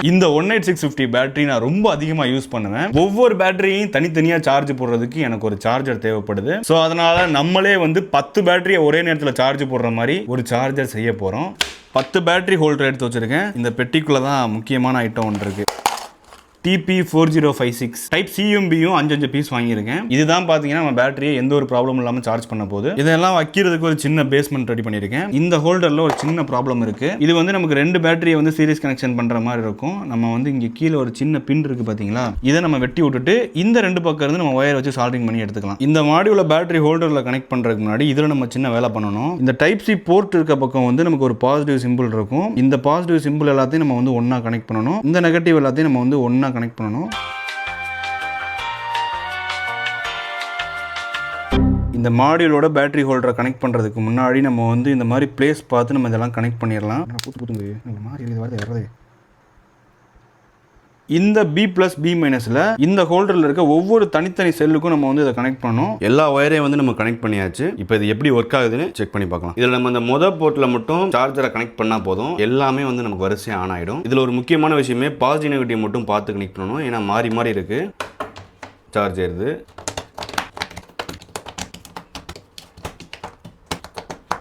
இந்த 18650 பேட்டரி நான் ரொம்ப அதிகமாக யூஸ் பண்ணுவேன். ஒவ்வொரு பேட்டரியும் தனித்தனியாக சார்ஜ் போடுறதுக்கு எனக்கு ஒரு சார்ஜர் தேவைப்படுது. ஸோ அதனால நம்மளே வந்து 10 பேட்டரியை ஒரே நேரத்தில் சார்ஜ் போடுற மாதிரி ஒரு சார்ஜர் செய்ய போகிறோம். 10 பேட்டரி ஹோல்டர் எடுத்து வச்சிருக்கேன். இந்த பெட்டிக்குள்ள தான் முக்கியமான ஐட்டம் ஒன்று இருக்கு. TP4056 டைப் சியும் 5 பீஸ் வாங்கியிருக்கேன். இதுதான் பார்த்தீங்கன்னா நம்ம பேட்டரியை எந்த ஒரு ப்ராப்ளம் இல்லாமல் சார்ஜ் பண்ண போது. இதெல்லாம் வைக்கிறதுக்கு ஒரு சின்ன பேஸ்மெண்ட் ரெடி பண்ணியிருக்கேன். இந்த ஹோல்டரில் ஒரு சின்ன ப்ராப்ளம் இருக்கு. இது வந்து நமக்கு 2 பேட்டரியை வந்து சீரிஸ் கனெக்ஷன் பண்ணுற மாதிரி இருக்கும். நம்ம வந்து இங்கே கீழே ஒரு சின்ன பின் இருக்கு பார்த்தீங்களா, இதை நம்ம வெட்டி விட்டுட்டு இந்த 2 பக்கம் இருந்து நம்ம ஒயர் வச்சு சால்டரிங் பண்ணி எடுத்துக்கலாம். இந்த மாடியூல பேட்டரி ஹோல்டரில் கனெக்ட் பண்ணுறதுக்கு முன்னாடி இதில் நம்ம சின்ன வேலை பண்ணணும். இந்த டைப் சி போர்ட் இருக்க பக்கம் வந்து நமக்கு ஒரு பாசிட்டிவ் சிம்பிள் இருக்கும். இந்த பாசிட்டிவ் சிம்பிள் எல்லாத்தையும் நம்ம வந்து ஒன்றா கனெக்ட் பண்ணணும். இந்த நெகட்டிவ் எல்லாத்தையும் நம்ம வந்து ஒன்றா கனெக்ட் பண்ணணும். இந்த மாடியூலோட பேட்டரி ஹோல்டரை கனெக்ட் பண்ணுறதுக்கு முன்னாடி நம்ம வந்து இந்த மாதிரி பிளேஸ் பார்த்து நம்ம இதெல்லாம் கனெக்ட் பண்ணிடலாம். இந்த B+B- இந்த ஹோல்டரில் இருக்க ஒவ்வொரு தனித்தனி செல்லுக்கும் நம்ம வந்து இதை கனெக்ட் பண்ணணும். எல்லா ஒயரையும் வந்து நம்ம கனெக்ட் பண்ணியாச்சு. இப்போ இது எப்படி ஒர்க் ஆகுதுன்னு செக் பண்ணி பார்க்கலாம். இதில் நம்ம இந்த மொதல் போர்ட்டில் மட்டும் சார்ஜரை கனெக்ட் பண்ணால் போதும், எல்லாமே வந்து நமக்கு வரிசையாக ஆன் ஆகிடும். இதில் ஒரு முக்கியமான விஷயமே பாசிட்டிவ் நெகட்டிவ் மட்டும் பார்த்து கனெக்ட் பண்ணணும். ஏன்னா மாறி மாறி இருக்கு சார்ஜ் ஏறுது.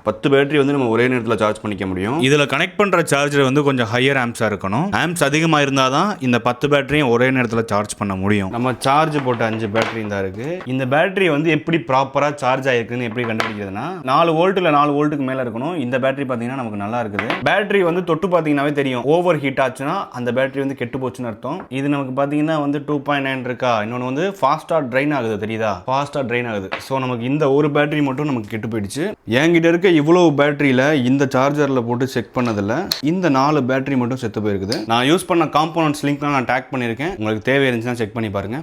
10 பேட்டரி வந்து நம்ம ஒரே நேரத்தில் சார்ஜ் பண்ணிக்க முடியும். இதில் கனெக்ட் பண்ணுற சார்ஜர் வந்து கொஞ்சம் ஹையர் ஆம்ஸாக இருக்கணும். ஆம்ஸ் அதிகமாக இருந்தால் தான் இந்த 10 பேட்டரியும் ஒரே நேரத்தில் சார்ஜ் பண்ண முடியும். நம்ம சார்ஜ் போட்ட 5 பேட்டரி தான் இருக்கு. இந்த பேட்டரி வந்து எப்படி ப்ராப்பராக சார்ஜ் ஆயிருக்குன்னு எப்படி கண்டுபிடிக்கிறதுனா 4 வோல்ட் இல்லை 4 வோல்ட்டுக்கு மேலே இருக்கணும். இந்த பேட்டரி பார்த்தீங்கன்னா நமக்கு நல்லா இருக்குது. பேட்டரி வந்து தொட்டு பார்த்தீங்கன்னாவே தெரியும். ஓவர் ஹீட் ஆச்சுன்னா அந்த பேட்டரி வந்து கெட்டு போச்சுன்னு அர்த்தம். இது நமக்கு பார்த்தீங்கன்னா வந்து 2.9 இருக்கா, இன்னொன்று வந்து ஃபாஸ்ட்டாக ட்ரைன் ஆகுது, தெரியுதா, ஃபாஸ்ட்டாக ட்ரைன் ஆகுது. ஸோ நமக்கு இந்த ஒரு பேட்டரி மட்டும் நமக்கு கெட்டு போயிடுச்சு. என்கிட்ட இருக்க இவ்வளவு பேட்டரியில இந்த சார்ஜர்ல போட்டு செக் பண்ணதில்ல இந்த 4 பேட்டரி மட்டும் செத்து போயிருக்குது. நான் யூஸ் பண்ண காம்போனன்ட்ஸ் லிங்க் நான் டேக் பண்ணியிருக்கேன். உங்களுக்கு தேவை இருந்துச்சுன்னா செக் பண்ணி பாருங்க.